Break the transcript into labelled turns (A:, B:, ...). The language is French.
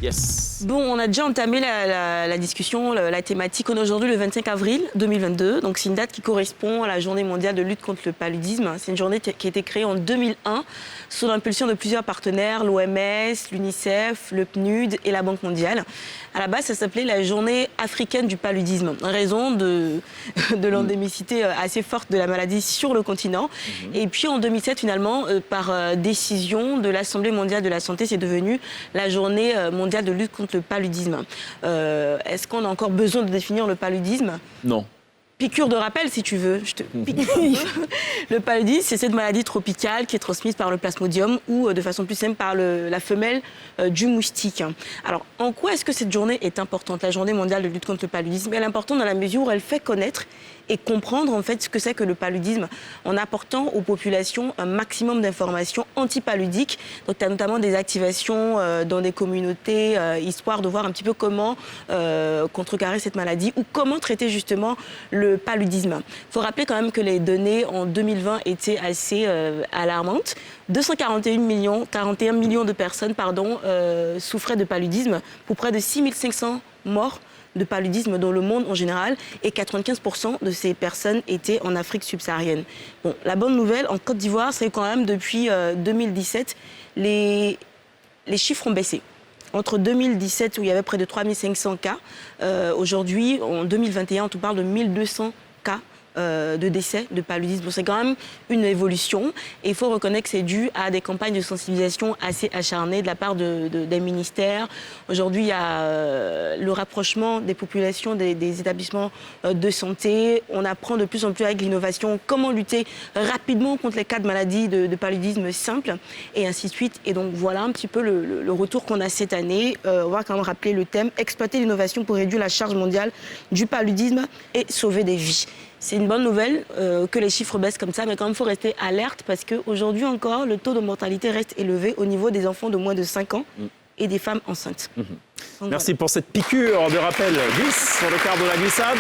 A: Yes.
B: Bon, on a déjà entamé la discussion, la thématique. On est aujourd'hui le 25 avril 2022. Donc, c'est une date qui correspond à la journée mondiale de lutte contre le paludisme. C'est une journée qui a été créée en 2001 sous l'impulsion de plusieurs partenaires, l'OMS, l'UNICEF, le PNUD et la Banque mondiale. À la base, ça s'appelait la journée africaine du paludisme, en raison de l'endémicité assez forte de la maladie sur le continent. Et puis, en 2007, finalement, par décision de l'Assemblée mondiale de la santé, c'est devenu la journée mondiale de lutte contre le paludisme. Est-ce qu'on a encore besoin de définir le paludisme ?
A: Non.
B: Piqûre de rappel, si tu veux. Je te pique un peu. Le paludisme, c'est cette maladie tropicale qui est transmise par le plasmodium ou, de façon plus simple, par la femelle du moustique. Alors, en quoi est-ce que cette journée est importante, la journée mondiale de lutte contre le paludisme ? Elle est importante dans la mesure où elle fait connaître et comprendre en fait ce que c'est que le paludisme en apportant aux populations un maximum d'informations antipaludiques. Donc, tu as notamment des activations dans des communautés, histoire de voir un petit peu comment contrecarrer cette maladie ou comment traiter justement le paludisme. Il faut rappeler quand même que les données en 2020 étaient assez alarmantes. 241 millions de personnes souffraient de paludisme pour près de 6500 morts de paludisme dans le monde en général et 95% de ces personnes étaient en Afrique subsaharienne. Bon, la bonne nouvelle en Côte d'Ivoire, c'est quand même depuis 2017, les chiffres ont baissé. Entre 2017, où il y avait près de 3500 cas, aujourd'hui, en 2021, on parle de 1200 cas de décès de paludisme. Bon, c'est quand même une évolution et il faut reconnaître que c'est dû à des campagnes de sensibilisation assez acharnées de la part des ministères. Aujourd'hui, il y a le rapprochement des populations des établissements de santé. On apprend de plus en plus avec l'innovation comment lutter rapidement contre les cas de maladies de paludisme simples et ainsi de suite. Et donc voilà un petit peu le retour qu'on a cette année. On va quand même rappeler le thème « Exploiter l'innovation pour réduire la charge mondiale du paludisme et sauver des vies ». C'est une bonne nouvelle que les chiffres baissent comme ça, mais quand même, il faut rester alerte parce qu'aujourd'hui encore, le taux de mortalité reste élevé au niveau des enfants de moins de 5 ans et des femmes enceintes.
A: Merci pour cette piqûre de rappel. 10 sur le quart de la glissade.